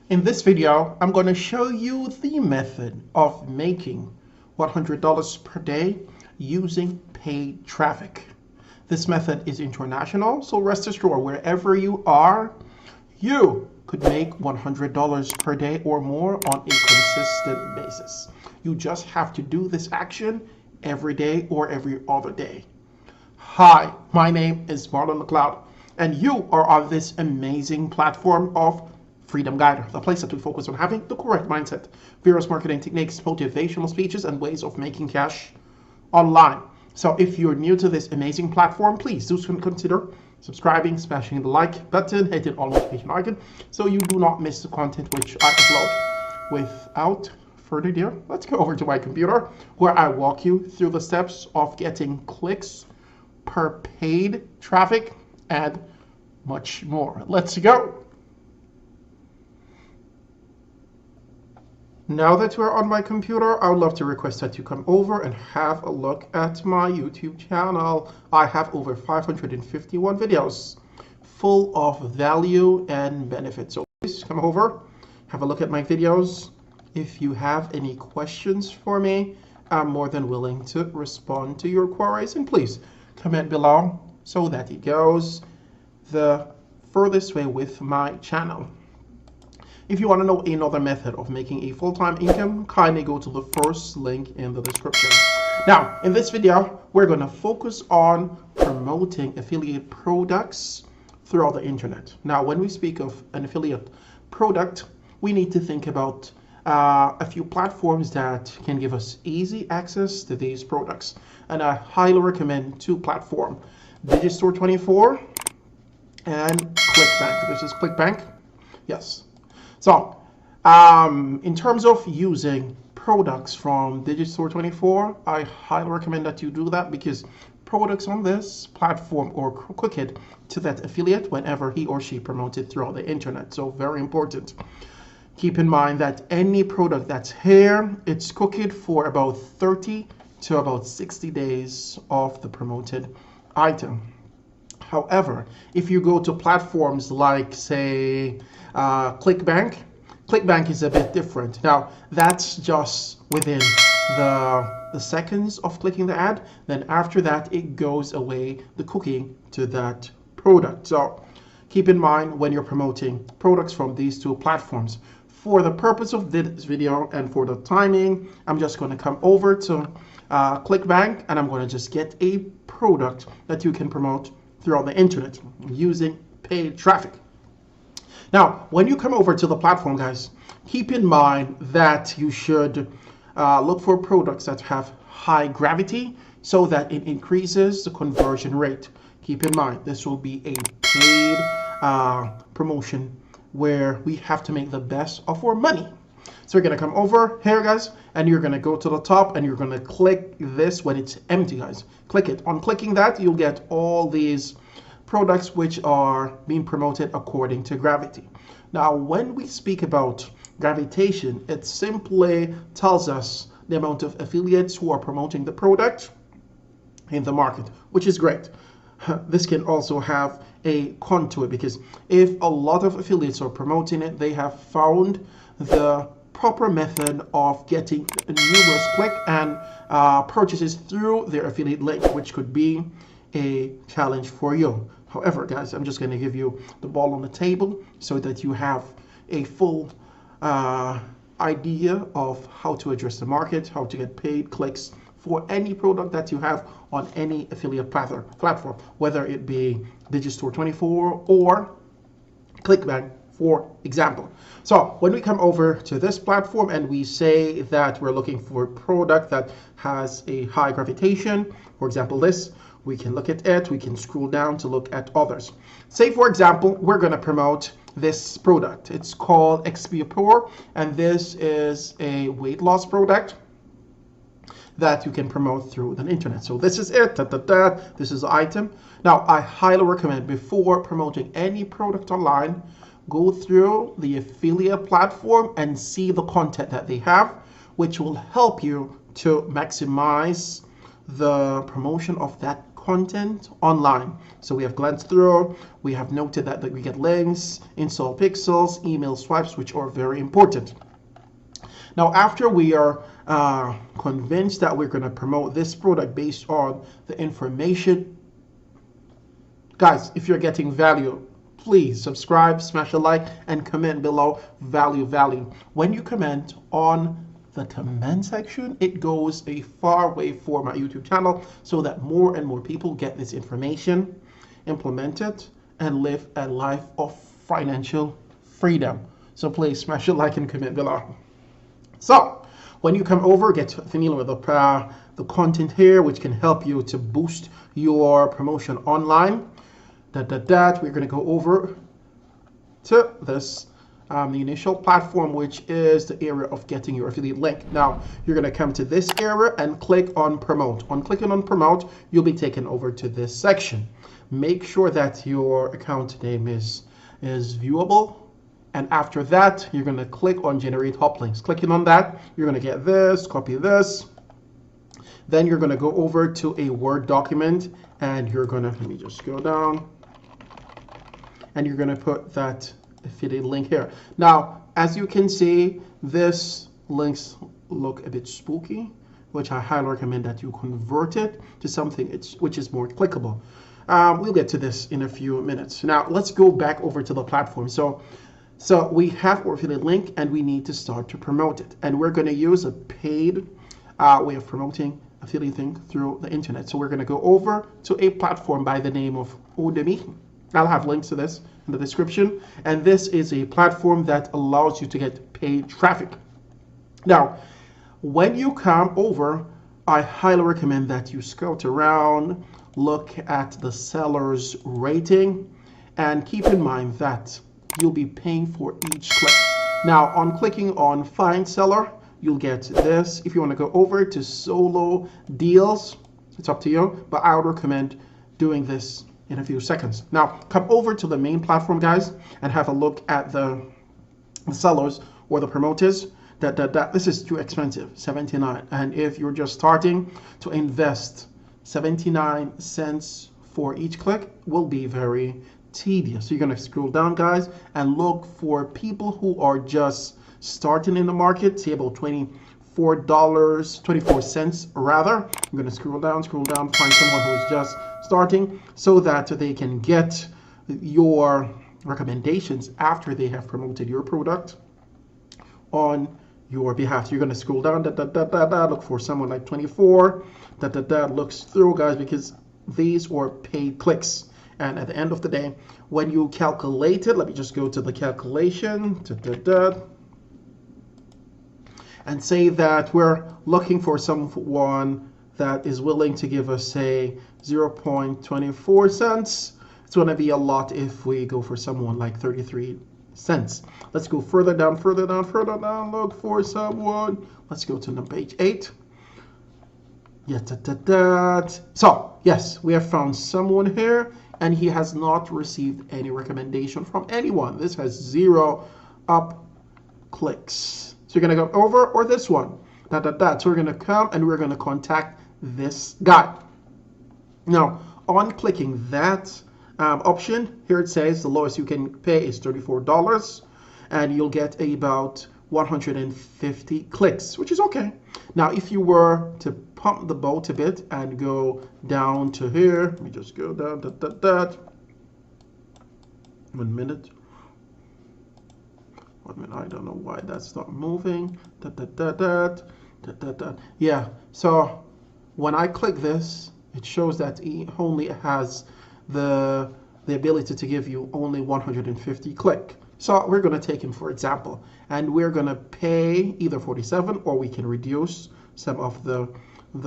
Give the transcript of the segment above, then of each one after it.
In this video, I'm going to show you the method of making $100 per day using paid traffic. This method is international, so rest assured wherever you are, you could make $100 per day or more on a consistent basis. You just have to do this action every day or every other day. Hi, my name is Marlon McLeod, and you are on this amazing platform of Freedom Guider, the place that we focus on having the correct mindset, various marketing techniques, motivational speeches, and ways of making cash online. So if you're new to this amazing platform, please do consider subscribing, smashing the like button, hitting all notification icon so you do not miss the content which I upload. Without further ado, let's go over to my computer where I walk you through the steps of getting clicks per paid traffic and much more. Let's go. Now that we're on my computer, I would love to request that you come over and have a look at my YouTube channel. I have over 551 videos full of value and benefits. So please come over, have a look at my videos. If you have any questions for me, I'm more than willing to respond to your queries. And please comment below so that it goes the furthest way with my channel. If you want to know another method of making a full-time income, kindly go to the first link in the description. Now, in this video, we're going to focus on promoting affiliate products throughout the internet. Now, when we speak of an affiliate product, we need to think about a few platforms that can give us easy access to these products. And I highly recommend two platforms, Digistore24 and ClickBank. This is ClickBank. Yes. So, in terms of using products from Digistore24, I highly recommend that you do that because products on this platform are cooked to that affiliate whenever he or she promotes it throughout the internet. So, very important. Keep in mind that any product that's here, it's cooked for about 30 to about 60 days of the promoted item. However, if you go to platforms like, say, ClickBank, ClickBank is a bit different. Now, that's just within the seconds of clicking the ad. Then after that, it goes away, the cooking to that product. So keep in mind when you're promoting products from these two platforms. For the purpose of this video and for the timing, I'm just going to come over to ClickBank and I'm going to just get a product that you can promote throughout the internet using paid traffic. Now, when you come over to the platform, guys, keep in mind that you should look for products that have high gravity so that it increases the conversion rate. Keep in mind, this will be a paid promotion where we have to make the best of our money. So you're going to come over here, guys, and you're going to go to the top and you're going to click this when it's empty, guys. Click it. On clicking that, you'll get all these products which are being promoted according to gravity. Now, when we speak about gravitation, it simply tells us the amount of affiliates who are promoting the product in the market, which is great. This can also have a contour because if a lot of affiliates are promoting it, they have found the proper method of getting numerous click and purchases through their affiliate link, which could be a challenge for you. However, guys, I'm just going to give you the ball on the table so that you have a full idea of how to address the market, how to get paid clicks for any product that you have on any affiliate platform, whether it be Digistore24 or ClickBank, for example. So when we come over to this platform and we say that we're looking for a product that has a high gravitation, for example, this, we can look at it, we can scroll down to look at others. Say, for example, we're going to promote this product. It's called Expiapure, and this is a weight loss product that you can promote through the internet. So this is it, this is the item. Now, I highly recommend before promoting any product online, go through the affiliate platform and see the content that they have, which will help you to maximize the promotion of that content online. So we have glanced through, we have noted that we get links, install pixels, email swipes, which are very important. Now, after we are convinced that we're going to promote this product based on the information, guys, if you're getting value, please subscribe, smash a like, and comment below value. When you comment on the comment section, it goes a far way for my YouTube channel so that more and more people get this information, implement it, and live a life of financial freedom. So please smash a like and comment below. So when you come over, get familiar with the content here, which can help you to boost your promotion online. We're going to go over to this, the initial platform, which is the area of getting your affiliate link. Now, you're going to come to this area and click on promote. On clicking on promote, you'll be taken over to this section. Make sure that your account name is viewable. And after that, you're going to click on generate hop links. Clicking on that, you're going to get this, copy this. Then you're going to go over to a Word document and you're going to, let me just go down. And you're going to put that affiliate link here. Now, as you can see, this links look a bit spooky, which I highly recommend that you convert it to something which is more clickable. We'll get to this in a few minutes. Now, let's go back over to the platform. So we have our affiliate link and we need to start to promote it. And we're going to use a paid way of promoting affiliate link through the internet. So we're going to go over to a platform by the name of Udemy. I'll have links to this in the description. And this is a platform that allows you to get paid traffic. Now, when you come over, I highly recommend that you scout around, look at the seller's rating, and keep in mind that you'll be paying for each click. Now, on clicking on Find Seller, you'll get this. If you want to go over to Solo Deals, it's up to you, but I would recommend doing this in a few seconds. Now, come over to the main platform, guys, and have a look at the sellers or the promoters. This is too expensive, 79. And if you're just starting to invest 79 cents for each click, will be very tedious. So you're going to scroll down, guys, and look for people who are just starting in the market, say about $24 rather. I'm going to scroll down, find someone who is just starting so that they can get your recommendations after they have promoted your product on your behalf. So you're going to scroll down, look for someone like 24, looks through, guys, because these are paid clicks. And at the end of the day, when you calculate it, let me just go to the calculation, and say that we're looking for someone that is willing to give us, say, 0.24 cents. It's going to be a lot if we go for someone like 33 cents. Let's go further down, look for someone. Let's go to page 8. So, yes, we have found someone here, and he has not received any recommendation from anyone. This has 0 up clicks. So you're going to go over, or this one. So we're going to come and we're going to contact this guy. Now, on clicking that option, here it says the lowest you can pay is $34, and you'll get about 150 clicks, which is okay. Now, if you were to pump the boat a bit and go down to here, let me just go down, 1 minute. I don't know why that's not moving. Yeah, so when I click this, it shows that he only has the ability to give you only 150 click. So we're going to take him for example, and we're going to pay either 47, or we can reduce some of the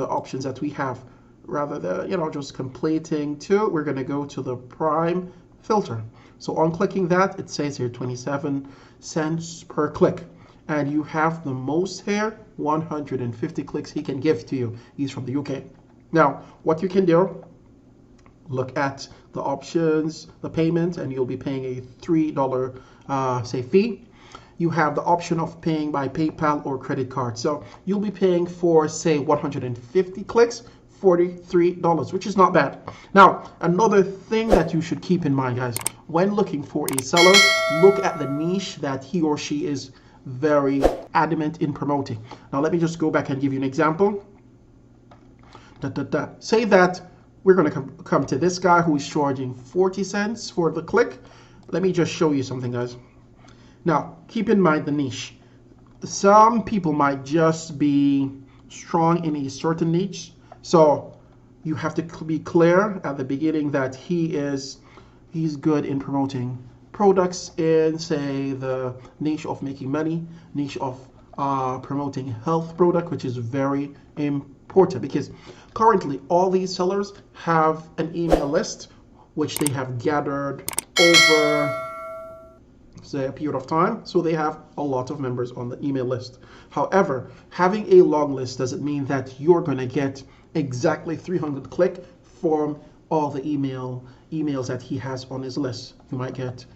options that we have. Rather than, just completing 2, we're going to go to the prime filter. So on clicking that, it says here 27 cents per click. And you have the most here, 150 clicks he can give to you. He's from the UK. Now, what you can do, look at the options, the payment, and you'll be paying a $3 say fee. You have the option of paying by PayPal or credit card. So you'll be paying for, say, 150 clicks $43, which is not bad. Now, another thing that you should keep in mind, guys, when looking for a seller, look at the niche that he or she is very adamant in promoting. Now, let me just go back and give you an example. Say that we're going to come to this guy who is charging 40 cents for the click. Let me just show you something, guys. Now, keep in mind the niche. Some people might just be strong in a certain niche. So you have to be clear at the beginning that he's good in promoting products in, say, the niche of making money, niche of promoting health product, which is very important, because currently all these sellers have an email list which they have gathered over, say, a period of time. So they have a lot of members on the email list. However, having a long list doesn't mean that you're going to get exactly 300 click from all the emails that he has on his list. You might get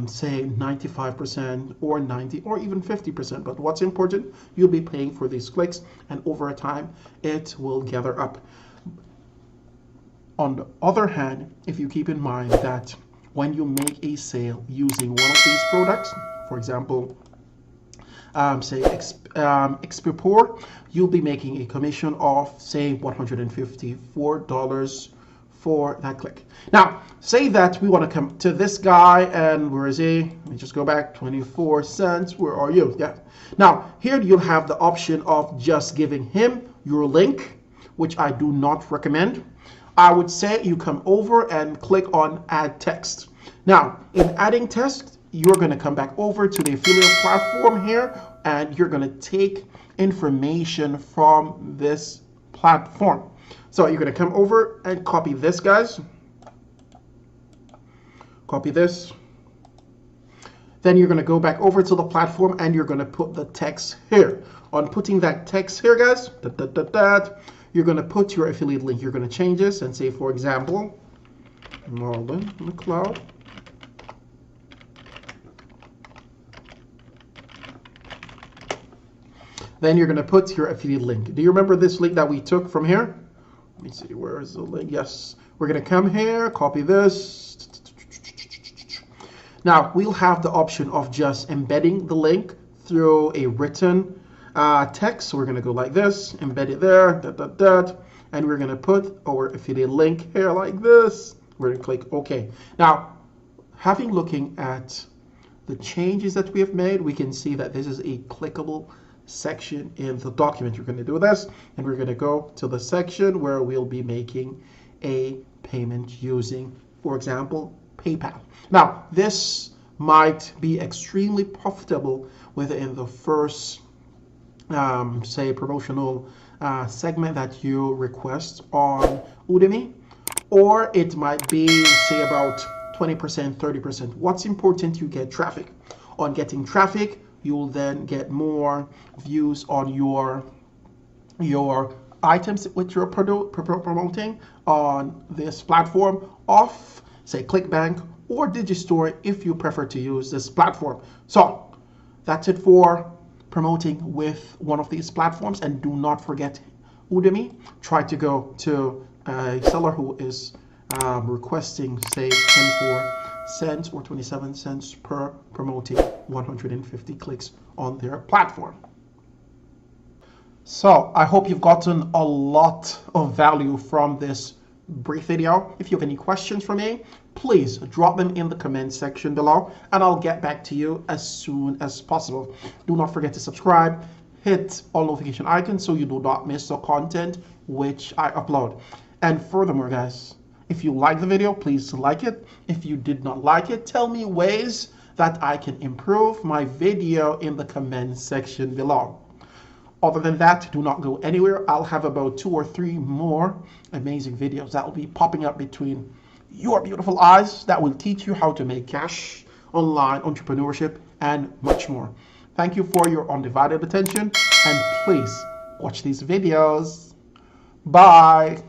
say 95% or 90 or even 50%, but what's important, you'll be paying for these clicks, and over time it will gather up. On the other hand, if you keep in mind that when you make a sale using one of these products, for example, say Expeaport, you'll be making a commission of, say, $154 for that click. Now, say that we want to come to this guy, and where is he? Let me just go back, 24 cents. Where are you? Yeah. Now, here you'll have the option of just giving him your link, which I do not recommend. I would say you come over and click on add text. Now, in adding text, you're going to come back over to the affiliate platform here, and you're going to take information from this platform. So you're going to come over and copy this, guys. Copy this. Then you're going to go back over to the platform and you're going to put the text here. On putting that text here, guys, you're going to put your affiliate link. You're going to change this and say, for example, Marlon McLeod. Then you're going to put your affiliate link. Do you remember this link that we took from here? Let me see, where is the link? Yes, we're going to come here, copy this. Now, we'll have the option of just embedding the link through a written text. So we're going to go like this, embed it there, and we're going to put our affiliate link here like this. We're going to click OK. Now, looking at the changes that we have made, we can see that this is a clickable section in the document. You're going to do this, and we're going to go to the section where we'll be making a payment using, for example, PayPal. Now, this might be extremely profitable within the first, say, promotional segment that you request on Udemy, or it might be, say, about 20%, 30%. What's important, you get traffic. On getting traffic, you'll then get more views on your items which you're promoting on this platform of, say, ClickBank or Digistore if you prefer to use this platform. So that's it for promoting with one of these platforms. And do not forget Udemy. Try to go to a seller who is requesting, say, 24 cents or 27 cents per promoting 150 clicks on their platform. So I hope you've gotten a lot of value from this brief video. If you have any questions for me, please drop them in the comment section below, and I'll get back to you as soon as possible. Do not forget to subscribe, hit all notification icons so you do not miss the content which I upload. And furthermore, guys, if you like the video, please like it. If you did not like it, tell me ways that I can improve my video in the comment section below. Other than that, do not go anywhere. I'll have about 2 or 3 more amazing videos that will be popping up between your beautiful eyes that will teach you how to make cash, online entrepreneurship, and much more. Thank you for your undivided attention, and please watch these videos. Bye.